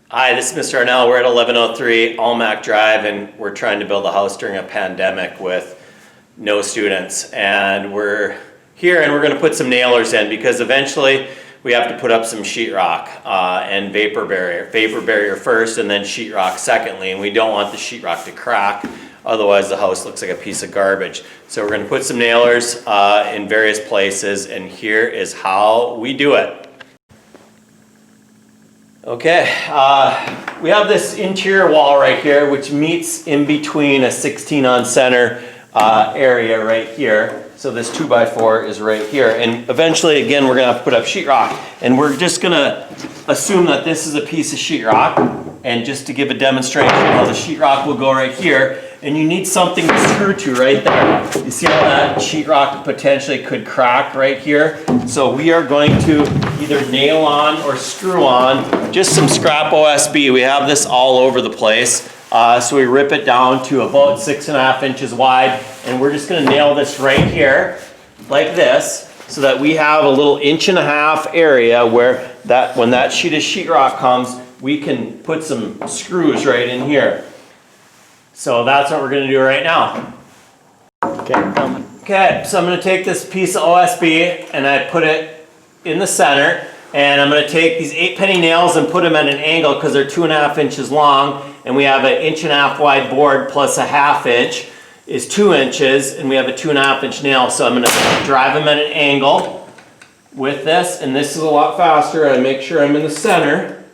Hi, this is Mr. Arnell. We're at 1103 Almac Drive, and we're trying to build a house during a pandemic with no students. And we're here and we're going to put some nailers in because eventually we have to put up some sheetrock and vapor barrier. Vapor barrier first and then sheetrock secondly. And we don't want the sheetrock to crack, otherwise the house looks like a piece of garbage. So we're going to put some nailers in various places, and here is how we do it. Okay, we have this interior wall right here which meets in between a 16 on center area right here. So this 2x4 is right here, and eventually again we're going to have to put up sheetrock, and we're just going to assume that this is a piece of sheetrock, and just to give a demonstration how the sheetrock will go right here, and you need something to screw to right there. You see how that sheetrock potentially could crack right here? So we are going to either nail on or screw on just some scrap OSB. We have this all over the place. So we rip it down to about 6.5 inches wide, and we're just going to nail this right here like this, so that we have a little 1.5 inch area where when that sheet of sheetrock comes, we can put some screws right in here. So that's what we're going to do right now. Okay, so I'm going to take this piece of OSB and I put it in the center, and I'm going to take these 8-penny nails and put them at an angle because they're 2.5 inches long, and we have an 1.5 inch wide board plus a 1/2 inch is 2 inches, and we have a 2.5 inch nail. So I'm going to drive them at an angle with this, and this is a lot faster. I make sure I'm in the center.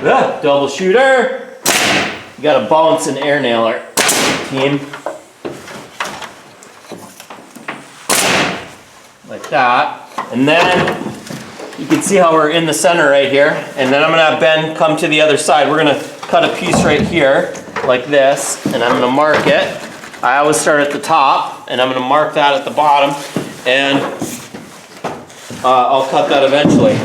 Double shooter. You got to bounce an air nailer, team. Like that. And then you can see how we're in the center right here. And then I'm going to have Ben come to the other side. We're going to cut a piece right here like this, and I'm going to mark it. I always start at the top, and I'm going to mark that at the bottom, and I'll cut that eventually.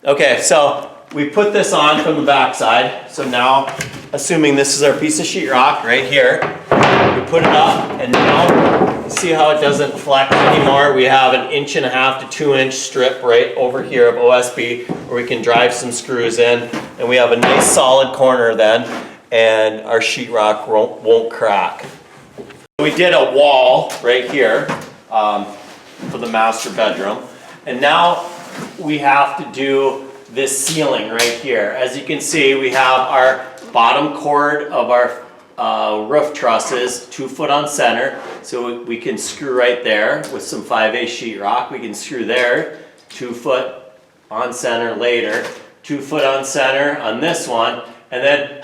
Okay, so we put this on from the back side. So now, assuming this is our piece of sheetrock right here, we put it up, and now see how it doesn't flex anymore. We have an 1.5 to 2 inch strip right over here of OSB where we can drive some screws in, and we have a nice solid corner then, and our sheetrock won't crack. We did a wall right here for the master bedroom, and now we have to do this ceiling right here. As you can see, we have our bottom cord of our roof trusses 2 foot on center, so we can screw right there with some 5/8 sheetrock. We can screw there 2 foot on center later, 2 foot on center on this one, and then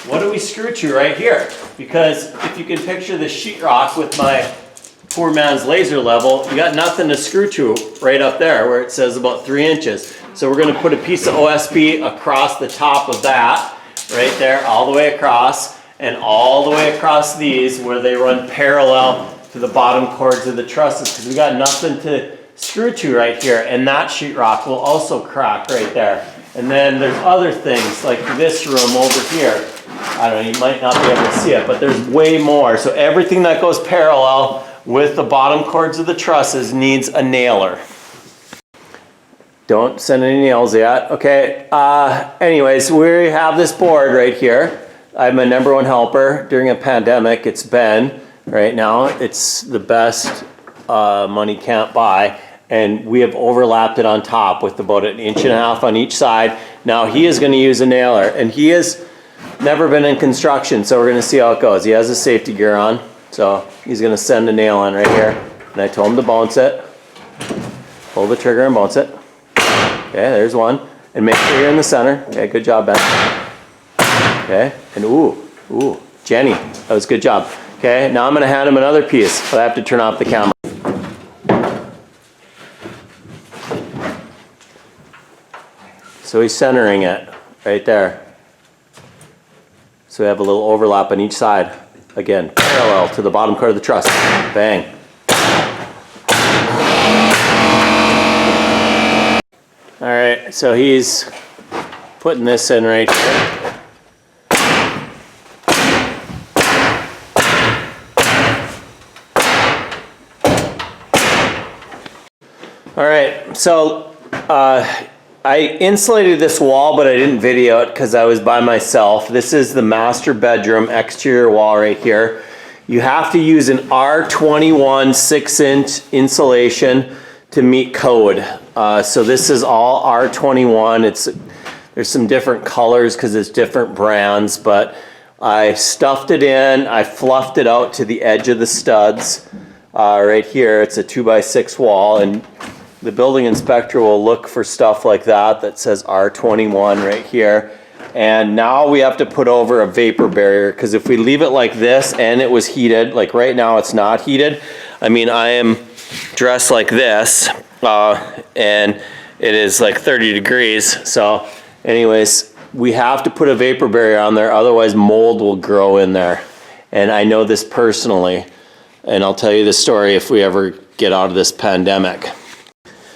what do we screw to right here? Because if you can picture the sheetrock with my poor man's laser level, you got nothing to screw to right up there where it says about 3 inches. So we're going to put a piece of OSB across the top of that right there, all the way across, and all the way across these where they run parallel to the bottom cords of the trusses, because we got nothing to screw to right here. And that sheetrock will also crack right there. And then there's other things like this room over here. I don't know, you might not be able to see it, but there's way more. So everything that goes parallel with the bottom cords of the trusses needs a nailer. Don't send any nails yet. Okay, anyways, we have this board right here. I'm a #1 helper during a pandemic. It's Ben right now. It's the best money can't buy. And we have overlapped it on top with about 1.5 inches on each side. Now he is going to use a nailer, and he has never been in construction, so we're going to see how it goes. He has his safety gear on, so he's going to send a nail in right here. And I told him to bounce it. Pull the trigger and bounce it. Okay, there's one. And make sure you're in the center. Okay, good job, Ben. Okay, and ooh, Jenny, that was a good job. Okay, now I'm going to hand him another piece, but I have to turn off the camera. So he's centering it right there. So we have a little overlap on each side. Again, parallel to the bottom cord of the truss. Bang. All right, so he's putting this in right here. All right, so I insulated this wall, but I didn't video it because I was by myself. This is the master bedroom exterior wall right here. You have to use an R21 6-inch insulation to meet code. So this is all R21. There's some different colors because it's different brands, but I stuffed it in. I fluffed it out to the edge of the studs. Right here, it's a 2x6 wall, and the building inspector will look for stuff like that says R21 right here. And now we have to put over a vapor barrier, because if we leave it like this and it was heated, like right now it's not heated. I mean, I am dressed like this, and it is like 30 degrees. So anyways, we have to put a vapor barrier on there, otherwise mold will grow in there. And I know this personally, and I'll tell you the story if we ever get out of this pandemic.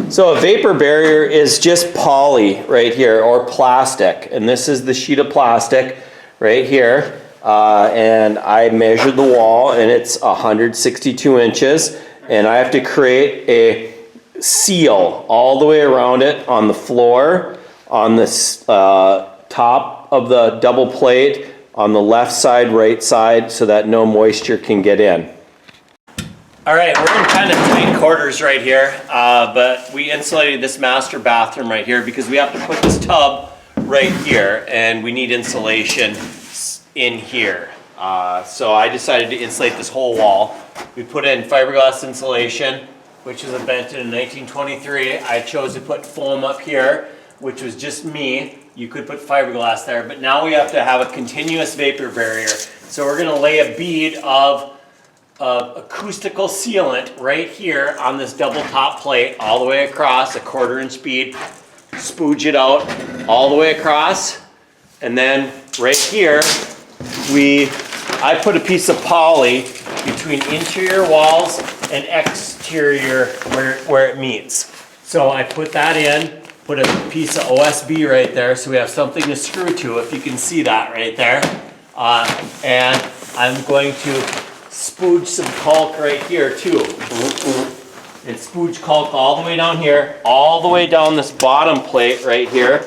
So a vapor barrier is just poly right here, or plastic. And this is the sheet of plastic right here. And I measured the wall, and it's 162 inches. And I have to create a seal all the way around it on the floor, on the top of the double plate, on the left side, right side, so that no moisture can get in. All right, we're in kind of tight quarters right here, but we insulated this master bathroom right here because we have to put this tub right here, and we need insulation in here. So I decided to insulate this whole wall. We put in fiberglass insulation, which was invented in 1923. I chose to put foam up here, which was just me. You could put fiberglass there, but now we have to have a continuous vapor barrier. So we're gonna lay a bead of acoustical sealant right here on this double top plate, all the way across, a 1/4 inch bead, spooge it out all the way across, and then right here, I put a piece of poly between interior walls and exterior where it meets. So I put that in, put a piece of OSB right there, so we have something to screw to, if you can see that right there. And I'm going to spooge some caulk right here too. And spooge caulk all the way down here, all the way down this bottom plate right here.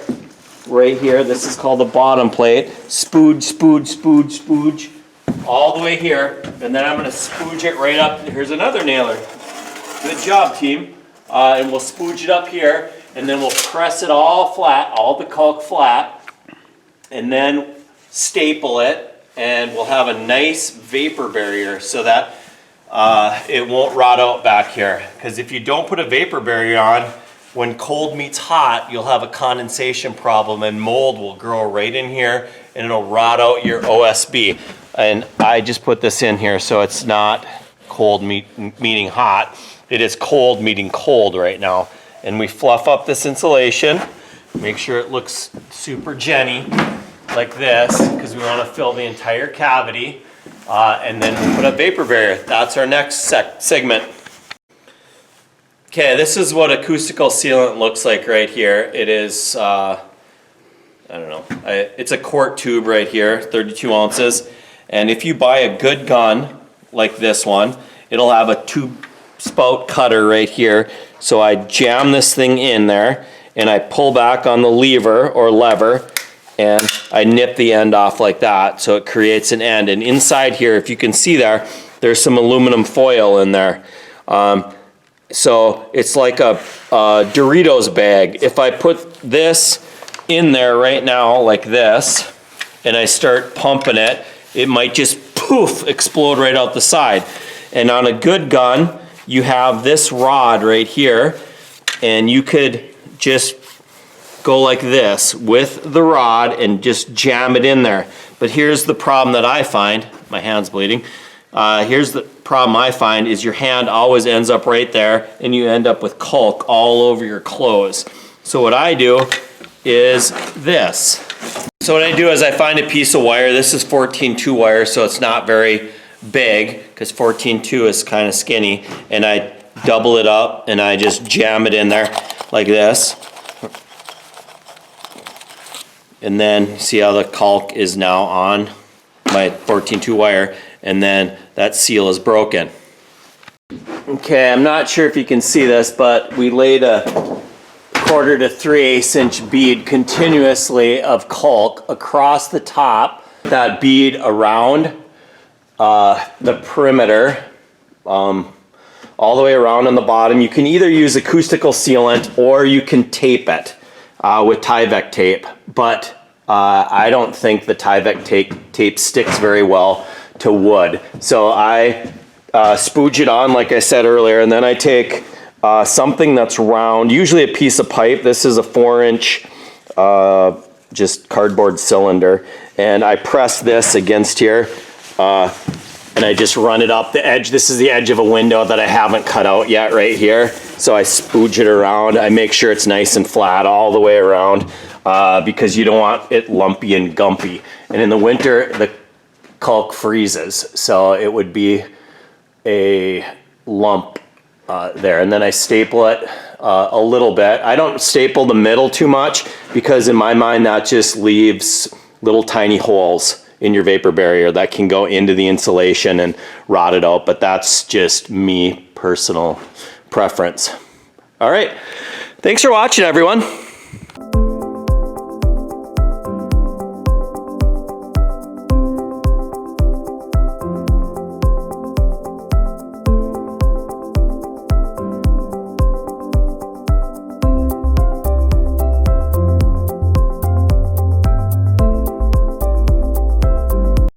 Right here, this is called the bottom plate. Spooge, spooge, spooge, spooge, all the way here. And then I'm gonna spooge it right up. Here's another nailer. Good job, team. And we'll spooge it up here, and then we'll press it all flat, all the caulk flat, and then staple it. And we'll have a nice vapor barrier so that it won't rot out back here. Because if you don't put a vapor barrier on, when cold meets hot, you'll have a condensation problem, and mold will grow right in here, and it'll rot out your OSB. And I just put this in here so it's not cold meeting hot. It is cold meeting cold right now. And we fluff up this insulation, make sure it looks super Jenny, like this, because we want to fill the entire cavity, and then we'll put a vapor barrier. That's our next segment. Okay, this is what acoustical sealant looks like right here. It is, I don't know, it's a quart tube right here, 32 ounces. And if you buy a good gun, like this one, it'll have a tube spout cutter right here. So I jam this thing in there, and I pull back on the lever or lever, and I nip the end off like that, so it creates an end. And inside here, if you can see there, there's some aluminum foil in there. So it's like a Doritos bag. If I put this in there right now, like this, and I start pumping it, it might just poof, explode right out the side. And on a good gun, you have this rod right here, and you could just go like this with the rod and just jam it in there. But here's the problem that I find, my hand's bleeding. Here's the problem I find is your hand always ends up right there, and you end up with caulk all over your clothes. So what I do is this. So what I do is I find a piece of wire. This is 14-2 wire, so it's not very big, because 14-2 is kind of skinny, and I double it up and I just jam it in there like this. And then see how the caulk is now on my 14-2 wire, and then that seal is broken. Okay, I'm not sure if you can see this, but we laid a 3/4 to 3/8 inch bead continuously of caulk across the top. That bead around the perimeter, all the way around on the bottom. You can either use acoustical sealant or you can tape it with Tyvek tape, but I don't think the Tyvek tape sticks very well to wood. So I spooge it on, like I said earlier, and then I take something that's round, usually a piece of pipe. This is a 4-inch just cardboard cylinder, and I press this against here, and I just run it up the edge. This is the edge of a window that I haven't cut out yet right here. So I spooge it around. I make sure it's nice and flat all the way around because you don't want it lumpy and gumpy. And in the winter, the caulk freezes, so it would be a lump there. And then I staple it a little bit. I don't staple the middle too much because in my mind that just leaves little tiny holes in your vapor barrier that can go into the insulation and rot it out, but that's just me, personal preference. All right, thanks for watching, everyone.